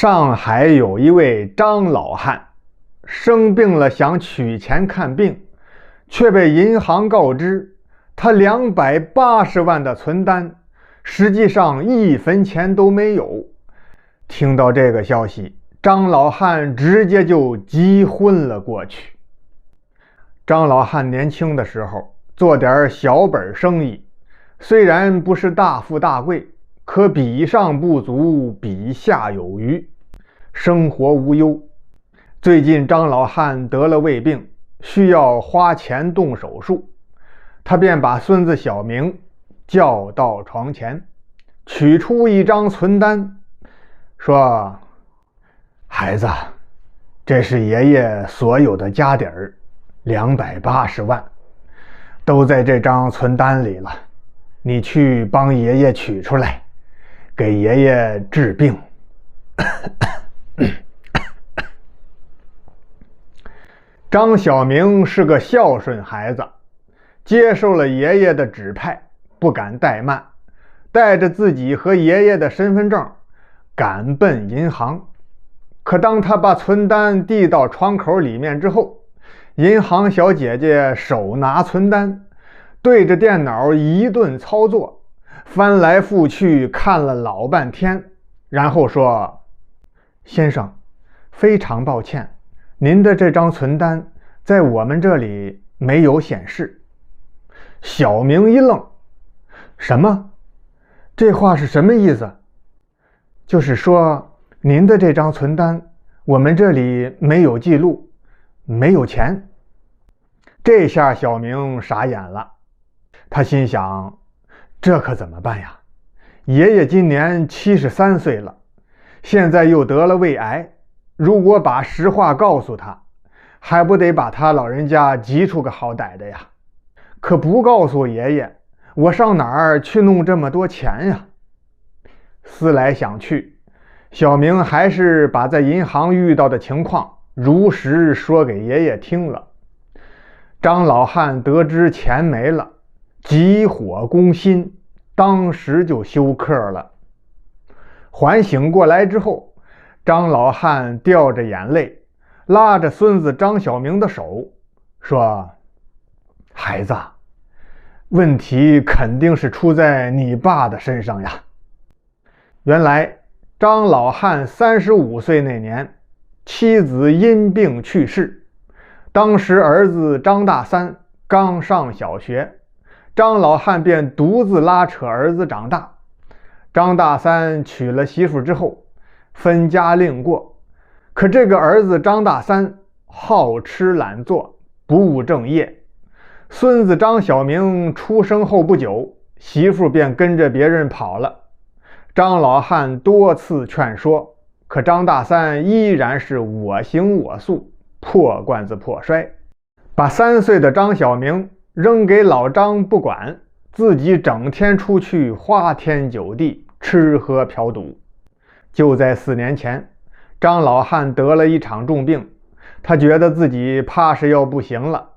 上海有一位张老汉，生病了想取钱看病，却被银行告知他280万的存单实际上1分钱都没有。听到这个消息，张老汉直接就急昏了过去。张老汉年轻的时候做点小本生意，虽然不是大富大贵，可比上不足，比下有余，生活无忧。最近张老汉得了胃病，需要花钱动手术，他便把孙子小明叫到床前，取出一张存单，说：“孩子，这是爷爷所有的家底儿，280万，都在这张存单里了，你去帮爷爷取出来，给爷爷治病。”张小明是个孝顺孩子，接受了爷爷的指派，不敢怠慢，带着自己和爷爷的身份证赶奔银行。可当他把存单递到窗口里面之后，银行小姐姐手拿存单，对着电脑一顿操作，翻来覆去看了老半天，然后说：“先生，非常抱歉，您的这张存单在我们这里没有显示。”小明一愣：“什么？这话是什么意思？”“就是说您的这张存单我们这里没有记录，没有钱。”这下小明傻眼了，他心想：这可怎么办呀？爷爷今年73岁了，现在又得了胃癌，如果把实话告诉他，还不得把他老人家急出个好歹的呀？可不告诉爷爷，我上哪儿去弄这么多钱呀？思来想去，小明还是把在银行遇到的情况如实说给爷爷听了。张老汉得知钱没了，急火攻心，当时就休克了。缓醒过来之后，张老汉掉着眼泪，拉着孙子张小明的手，说：“孩子，问题肯定是出在你爸的身上呀。”原来张老汉35岁那年，妻子因病去世，当时儿子张大三刚上小学，张老汉便独自拉扯儿子长大。张大三娶了媳妇之后，分家另过，可这个儿子张大三好吃懒做，不务正业。孙子张小明出生后不久，媳妇便跟着别人跑了。张老汉多次劝说，可张大三依然是我行我素，破罐子破摔，把3岁的张小明扔给老张不管，自己整天出去花天酒地，吃喝嫖赌。就在4年前，张老汉得了一场重病，他觉得自己怕是要不行了，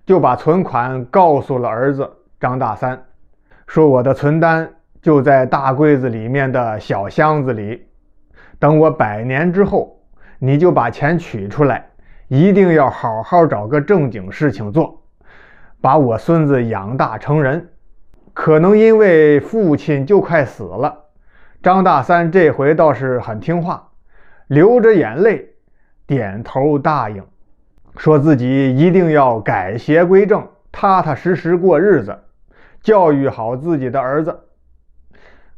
就把存款告诉了儿子张大三，说：“我的存单就在大柜子里面的小箱子里，等我100年之后，你就把钱取出来，一定要好好找个正经事情做，把我孙子养大成人。”可能因为父亲就快死了，张大三这回倒是很听话，流着眼泪点头答应，说自己一定要改邪归正，踏踏实实过日子，教育好自己的儿子。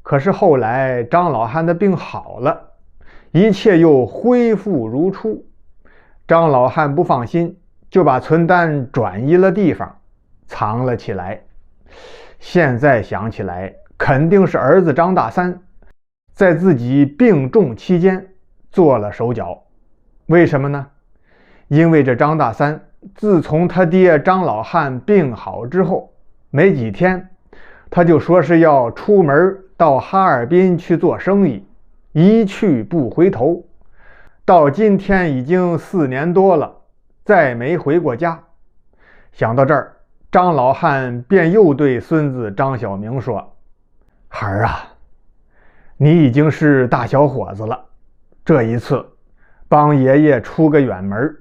可是后来张老汉的病好了，一切又恢复如初。张老汉不放心，就把存单转移了地方，藏了起来。现在想起来，肯定是儿子张大三在自己病重期间做了手脚。为什么呢？因为这张大三自从他爹张老汉病好之后，没几天他就说是要出门到哈尔滨去做生意，一去不回头，到今天已经4年多了，再没回过家。想到这儿，张老汉便又对孙子张小明说：“孩儿啊，你已经是大小伙子了，这一次帮爷爷出个远门，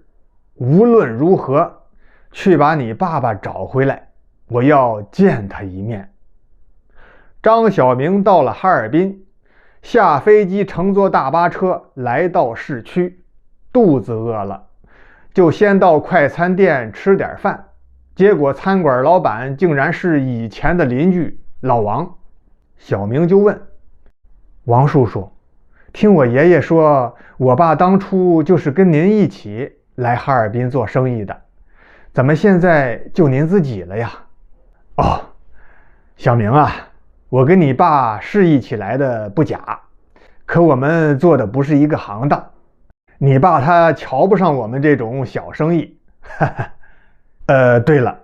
无论如何去把你爸爸找回来，我要见他一面。张小明到了哈尔滨，下飞机乘坐大巴车来到市区，肚子饿了，就先到快餐店吃点饭，结果餐馆老板竟然是以前的邻居老王。小明就问：王叔叔，听我爷爷说，我爸当初就是跟您一起来哈尔滨做生意的，怎么现在就您自己了呀？哦，小明啊，我跟你爸是一起来的不假，可我们做的不是一个行当，你爸他瞧不上我们这种小生意。哈哈。对了，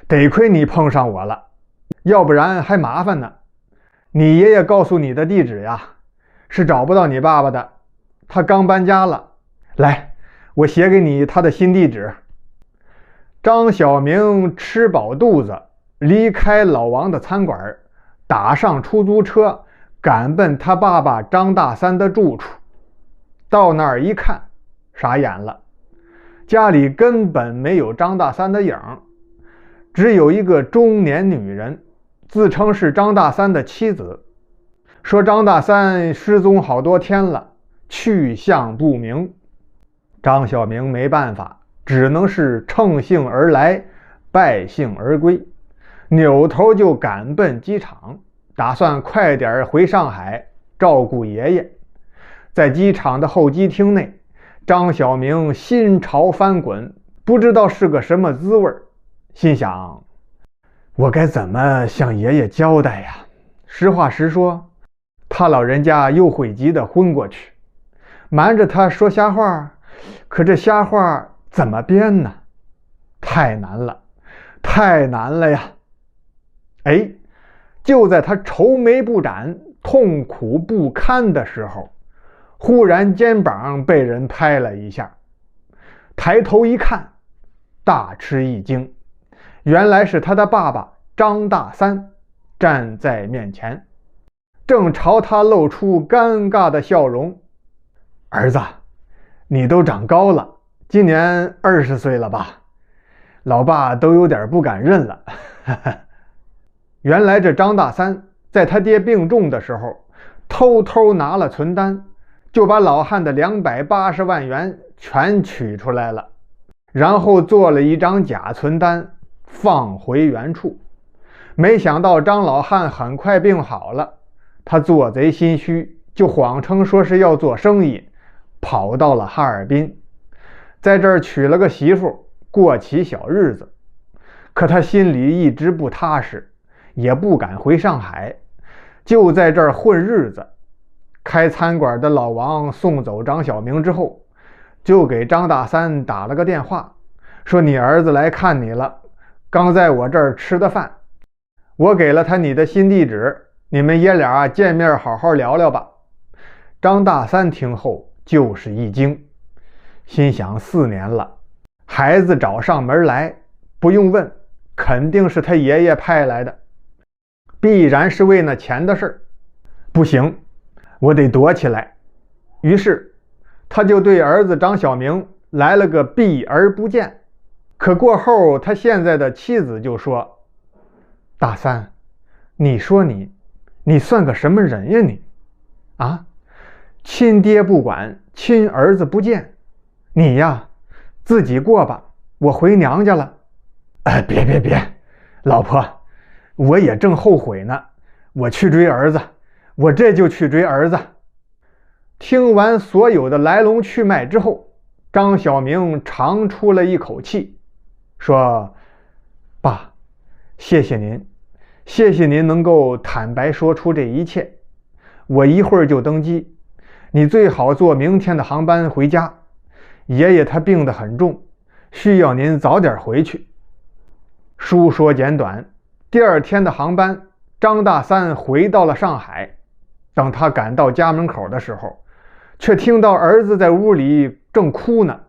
得亏你碰上我了，要不然还麻烦呢。你爷爷告诉你的地址呀，是找不到你爸爸的，他刚搬家了。来，我写给你他的新地址。张小明吃饱肚子，离开老王的餐馆，打上出租车，赶奔他爸爸张大三的住处。到那儿一看，傻眼了，家里根本没有张大三的影，只有一个中年女人，自称是张大三的妻子，说张大三失踪好多天了，去向不明。张小明没办法，只能是乘兴而来，败兴而归，扭头就赶奔机场，打算快点回上海照顾爷爷。在机场的候机厅内，张小明心潮翻滚，不知道是个什么滋味，心想：我该怎么向爷爷交代呀？实话实说，他老人家又会急得昏过去，瞒着他说瞎话，可这瞎话怎么编呢？太难了，太难了呀！哎，就在他愁眉不展、痛苦不堪的时候，忽然肩膀被人拍了一下，抬头一看，大吃一惊，原来是他的爸爸张大三站在面前，正朝他露出尴尬的笑容。儿子，你都长高了，今年20岁了吧？老爸都有点不敢认了。原来这张大三在他爹病重的时候，偷偷拿了存单，就把老汉的280万元全取出来了，然后做了一张假存单放回原处。没想到张老汉很快病好了，他做贼心虚，就谎称说是要做生意，跑到了哈尔滨，在这儿娶了个媳妇，过起小日子。可他心里一直不踏实，也不敢回上海，就在这儿混日子。开餐馆的老王送走张小明之后，就给张大三打了个电话，说你儿子来看你了，刚在我这儿吃的饭，我给了他你的新地址，你们爷俩见面好好聊聊吧。张大三听后就是一惊，心想4年了，孩子找上门来，不用问，肯定是他爷爷派来的，必然是为那钱的事儿。不行，我得躲起来。于是他就对儿子张小明来了个避而不见。可过后他现在的妻子就说：大三，你说你算个什么人呀你？啊，亲爹不管，亲儿子不见，你呀自己过吧，我回娘家了。别，老婆，我也正后悔呢，我去追儿子，我这就去追儿子。听完所有的来龙去脉之后，张小明长出了一口气，说：爸，谢谢您，谢谢您能够坦白说出这一切，我一会儿就登机，你最好坐明天的航班回家，爷爷他病得很重，需要您早点回去。书说简短，第2天的航班，张大三回到了上海。等他赶到家门口的时候，却听到儿子在屋里正哭呢。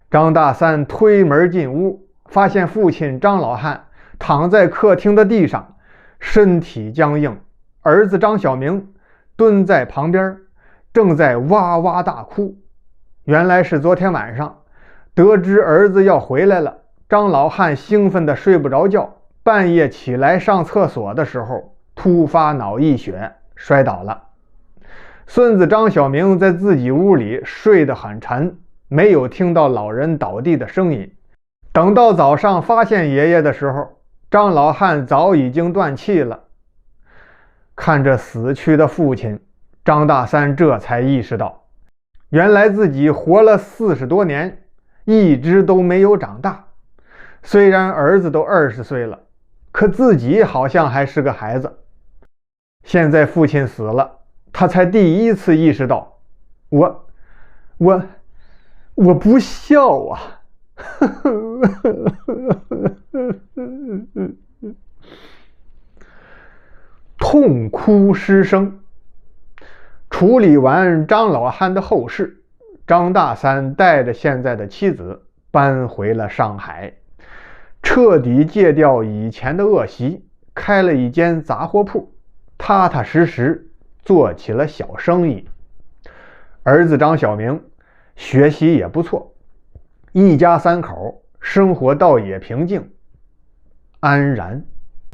张大三推门进屋，发现父亲张老汉躺在客厅的地上，身体僵硬，儿子张小明蹲在旁边，正在哇哇大哭。原来是昨天晚上得知儿子要回来了，张老汉兴奋得睡不着觉，半夜起来上厕所的时候突发脑溢血摔倒了。孙子张小明在自己屋里睡得很沉，没有听到老人倒地的声音。等到早上发现爷爷的时候，张老汉早已经断气了。看着死去的父亲，张大三这才意识到，原来自己活了40多年，一直都没有长大。虽然儿子都20岁了，可自己好像还是个孩子。现在父亲死了，他才第一次意识到，我不孝啊！痛哭失声。处理完张老汉的后事，张大三带着现在的妻子搬回了上海，彻底戒掉以前的恶习，开了一间杂货铺，踏踏实实做起了小生意。儿子张小明学习也不错，一家3口生活倒也平静安然。